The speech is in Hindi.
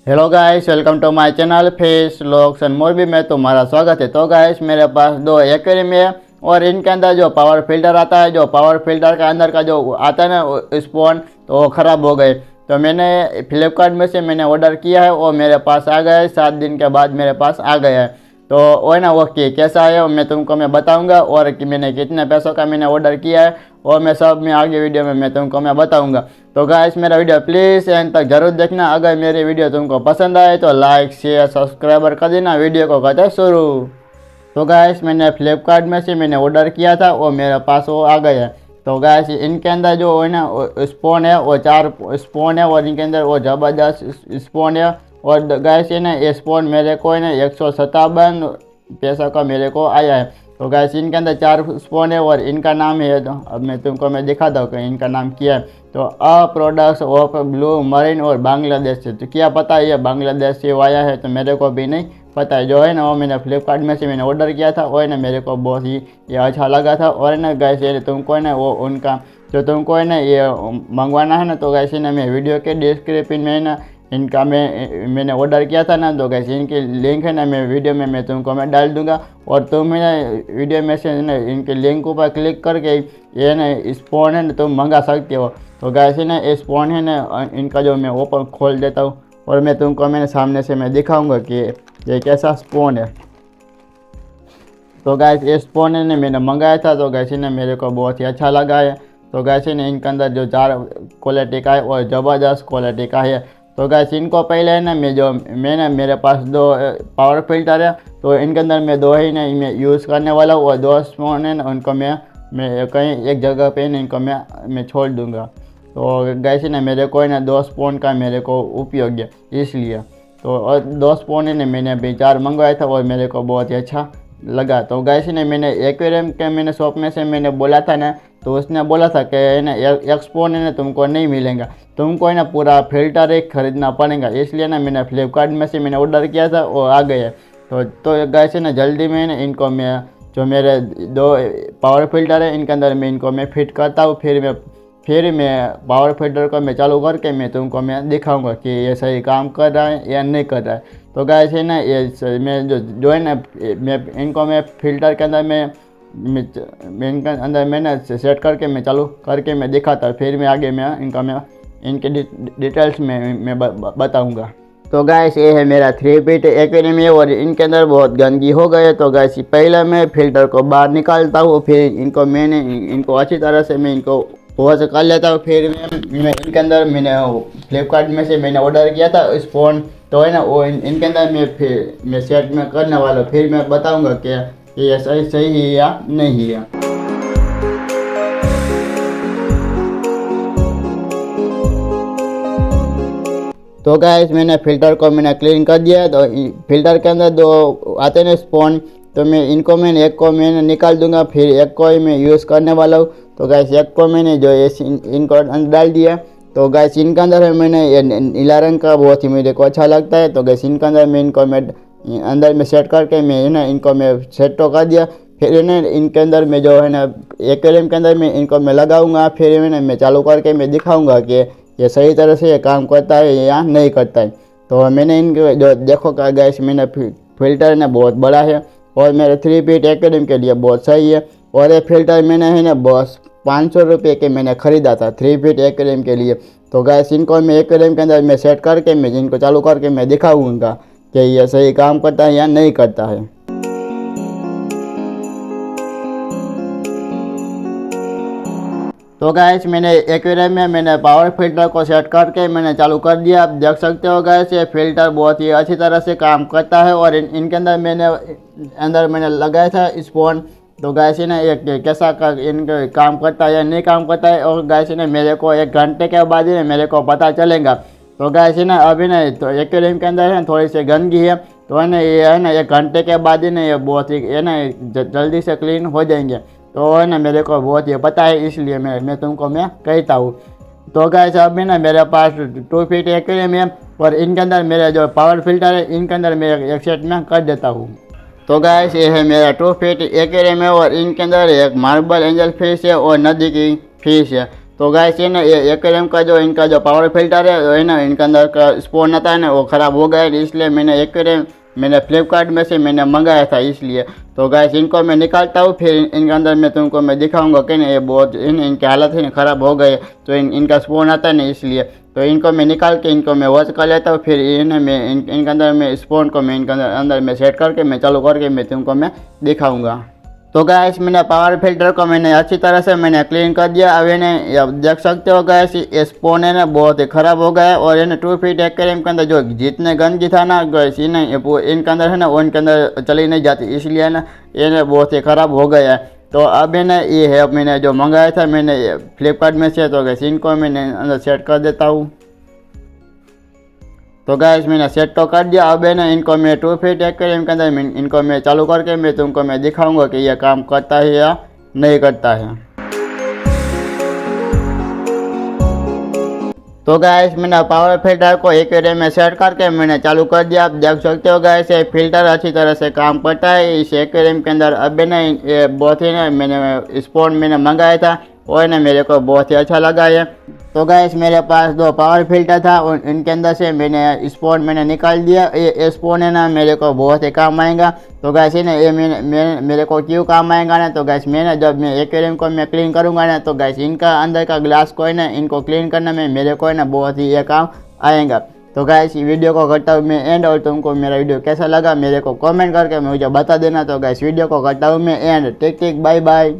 Hello guys, welcome to my channel fish vlogs and more भी में तुम्हारा स्वागत है। तो गाइस मेरे पास दो एक्वेरियम है और इनके अंदर जो पावर फिल्टर आता है, जो पावर फिल्टर का अंदर का जो आता है ना स्पॉन, तो वो ख़राब हो गए। तो मैंने फ्लिपकार्ट में से मैंने ऑर्डर किया है और मेरे पास आ गया है। 7 दिन के बाद मेरे पास आ गया है। तो वो है ना, वो कैसा है वो मैं बताऊंगा, और कि मैंने कितने पैसों का मैंने ऑर्डर किया है और मैं सब में आगे वीडियो में मैं बताऊंगा। तो गाइस मेरा वीडियो प्लीज़ एंड तक जरूर देखना। अगर मेरी वीडियो तुमको पसंद आए तो लाइक शेयर सब्सक्राइबर कर देना। वीडियो को करते शुरू। तो गाइस मैंने फ्लिपकार्ट में से मैंने ऑर्डर किया था और मेरे पास वो आ गया है। तो गाइस इनके अंदर जो है ना स्पून है, वो 4 स्पून है और इनके अंदर वो ज़बरदस्त स्पून है। और गाइस ये ना ये स्पून मेरे को है ना 157 पैसा का मेरे को आया है। तो गाइस इनके अंदर 4 स्पून है और इनका नाम है, तो अब मैं दिखाता हूँ कि इनका नाम क्या है। तो प्रोडक्ट्स ऑफ ब्लू मरीन और बांग्लादेश से। तो क्या पता है ये बांग्लादेश से आया है, तो मेरे को भी नहीं पता है। जो है ना वो मैंने फ्लिपकार्ट में से मैंने ऑर्डर किया था, वो है ना मेरे को बहुत ही ये अच्छा लगा था। और है ना गाइस ये तुमको है ना वो उनका जो तुमको है ना ये मंगवाना है ना, तो गाइस ना मैं वीडियो के डिस्क्रिप्शन में ना इनका मैंने ऑर्डर किया था ना, तो कैसे इनकी लिंक है ना मैं वीडियो में मैं डाल दूंगा। और तुम है ना वीडियो में से ना इनके लिंक ऊपर क्लिक करके ये ना स्पून है ना तुम मंगा सकते हो। तो कैसे ना ये स्पून है ना इनका जो मैं ओपन खोल देता हूँ और मैं तुमको मैंने सामने से मैं दिखाऊंगा कि ये कैसा स्पून है। तो गैस ये स्पून है ना मैंने मंगाया था, तो गैस ना मेरे को बहुत ही अच्छा लगा है। तो गैस ना इनके अंदर जो 4 क्वालिटी का है और ज़बरदस्त क्वालिटी का है। तो गैस इनको पहले है ना मैंने मेरे पास 2 पावर फिल्टर है, तो इनके अंदर मैं 2 ही ना मैं यूज़ करने वाला हूँ और 2 स्पून है ना उनको मैं कहीं एक जगह पे ना इनको मैं छोड़ दूँगा। तो गैस ना मेरे को है ना 2 स्पून का मेरे को उपयोग है इसलिए। तो और 2 स्पून है ना मैंने अभी 4 मंगवाया था और मेरे को बहुत ही अच्छा लगा। तो गैस ने मैंने एक्वेरियम के मैंने शॉप में से मैंने बोला था ना, तो उसने बोला था कि है ना एक स्पून है ना तुमको नहीं मिलेगा, तुमको है ना पूरा फिल्टर एक खरीदना पड़ेगा। इसलिए ना मैंने फ्लिपकार्ट में से मैंने ऑर्डर किया था और आ गया। तो गैस है ना जल्दी में ना इनको मैं जो मेरे 2 पावर फिल्टर है इनके अंदर मैं इनको मैं फिट करता हूँ। फिर मैं पावर फिल्टर को मैं चालू करके मैं तुमको मैं दिखाऊंगा कि ये सही काम कर रहा है या नहीं कर रहा है। तो गैस है ना ये मैं जो है ना मैं फिल्टर के अंदर मैं इनके अंदर मैंने सेट करके मैं चालू करके मैं दिखाता हूँ। फिर मैं आगे मैं इनके डिटेल्स में मैं बताऊँगा। तो गैस ये है मेरा 3 फीट एक्वेरियम है और इनके अंदर बहुत गंदगी हो गई है। तो गैस पहले मैं फिल्टर को बाहर निकालता हूँ, फिर इनको अच्छी तरह से मैं इनको वॉश कर लेता हूँ। फिर मैं इनके अंदर मैंने फ्लिपकार्ट में से मैंने ऑर्डर किया था स्पून, तो है ना वो इनके अंदर मैं सेट में करने वाला हूँ। फिर मैं बताऊँगा कि ये सही है या नहीं है। तो गाइस मैंने फ़िल्टर को मैंने क्लीन कर दिया। तो फिल्टर के अंदर 2 आते हैं स्पून, तो मैंने एक को मैंने निकाल दूंगा, फिर एक को ही मैं यूज़ करने वाला हूँ। तो गैस एक को मैंने जो इनको अंदर डाल दिया। तो गैस इनके अंदर है मैंने ये नीला रंग का बहुत ही मेरे को अच्छा लगता है। तो गैस इनके अंदर मैं इनको अंदर में सेट करके मैं ना इनको मैं सेट तो कर दिया। फिर ना इनके अंदर मैं जो है ना एक्वेरियम के अंदर मैं इनको मैं लगाऊंगा। फिर मैं चालू करके मैं दिखाऊंगा कि ये सही तरह से ये काम करता है या नहीं करता है। तो मैंने इनके जो देखो का गैस मैंने फिल्टर ना बहुत बड़ा है और मेरे 3 फीट एक्वेरियम के लिए बहुत सही है। और ये फिल्टर मैंने है ना बस 500 रुपये के मैंने ख़रीदा था 3 फीट एक्वेरियम के लिए। तो गैस इनको मैं एक्वेरियम के अंदर मैं सेट करके मैं इनको चालू करके मैं दिखाऊंगा कि ये सही काम करता है या नहीं करता है। तो गैस मैंने एक्वेरियम में मैंने पावर फिल्टर को सेट करके मैंने चालू कर दिया। आप देख सकते हो गैस ये फिल्टर बहुत ही अच्छी तरह से काम करता है। और इनके अंदर मैंने लगाया था स्पून। तो गैस ना ये कैसा इनका काम करता है या नहीं काम करता है, और गैस ना मेरे को 1 घंटे के बाद ही मेरे को पता चलेगा। तो गैस ना अभी ना तो एक्वेरियम के अंदर है थोड़ी सी गंदगी है, तो है ना ये है ना 1 घंटे के बाद ही ना ये बहुत ही है ना जल्दी से क्लीन हो जाएंगे। तो है ना मेरे को बहुत ही पता है, इसलिए मैं तुमको मैं कहता हूँ। तो गैस अभी ना मेरे पास 2 फीट एक्वेरियम है और इनके अंदर मेरे जो पावर फिल्टर है इनके अंदर मैं एक सेट में कर देता हूँ। तो गैस ये है मेरा 2 फीट एक्वेरियम है और इनके अंदर एक मार्बल एंजल फिश है और नदी की फिश है। तो गाइस ये ना एक्वेरियम का जो इनका जो पावर फिल्टर है ना, इनके अंदर का स्पोन आता है ना, वो ख़राब हो गया है, इसलिए मैंने एक्वेरियम मैंने फ्लिपकार्ट में से मैंने मंगाया था इसलिए। तो गाइस इनको मैं निकालता हूँ, फिर इनके अंदर में तुमको मैं दिखाऊंगा कि नहीं ये बहुत इनकी हालत है ना ख़राब हो गई, तो इनका स्पोन आता है ना इसलिए। तो इनको मैं निकाल के इनको मैं वॉश कर लेता हूँ, फिर इन्हें मैं इनके अंदर में स्पोन को मैं इनके अंदर में सेट करके मैं चालू करके मैं तुमको मैं दिखाऊँगा। तो गाइस मैंने पावर फिल्टर को मैंने अच्छी तरह से मैंने क्लीन कर दिया। अब इन्हें अब देख सकते हो गाइस ये स्पोन है ना बहुत ही ख़राब हो गया है, और इन्हें 2 फीट एक्वेरियम के अंदर जो जितने गंदगी था ना गाइस इन्हें इनके अंदर है ना वो इनके अंदर चली नहीं जाती, इसलिए ना इन्हें बहुत ही ख़राब हो गया है। तो अब इन्हें ये है, अब मैंने जो मंगाया था मैंने फ्लिपकार्ट में से, तो गाइस इनको मैंने अंदर सेट कर देता हूँ। तो गाइस मैंने सेट तो कर दिया। अब है ना इनको मैं 2 फीट एक्वेरियम के अंदर इनको मैं चालू करके मैं तुमको मैं दिखाऊंगा कि यह काम करता है या नहीं करता है। तो गाइस मैंने पावर फिल्टर को एक्वेरियम में सेट करके मैंने चालू कर दिया। आप देख सकते हो गाइस ये फिल्टर अच्छी तरह से काम करता है इस एक्वेरियम के अंदर। अब है ना ये बहुत ही ना मैंने स्पोन मैंने मंगाया था और ना मेरे को बहुत ही अच्छा लगा है। तो गाइस मेरे पास 2 पावर फिल्टर था और इनके अंदर से मैंने स्पोन मैंने निकाल दिया। ये स्पोन है ना मेरे को बहुत ही काम आएगा। तो गाइस ये ना ये मेरे को क्यों काम आएगा ना, तो गाइस मैं ना जब मैं एक्वेरियम को मैं क्लीन करूँगा ना, तो गाइस इनका अंदर का ग्लास को है ना इनको क्लीन करने में मेरे को है ना बहुत ही ये काम आएगा। तो गाइस वीडियो को करता हूँ मैं एंड, और तुमको मेरा वीडियो कैसा लगा मेरे को कमेंट करके मुझे बता देना। तो गाइस वीडियो को करता हूँ मैं and. Tick tick bye bye.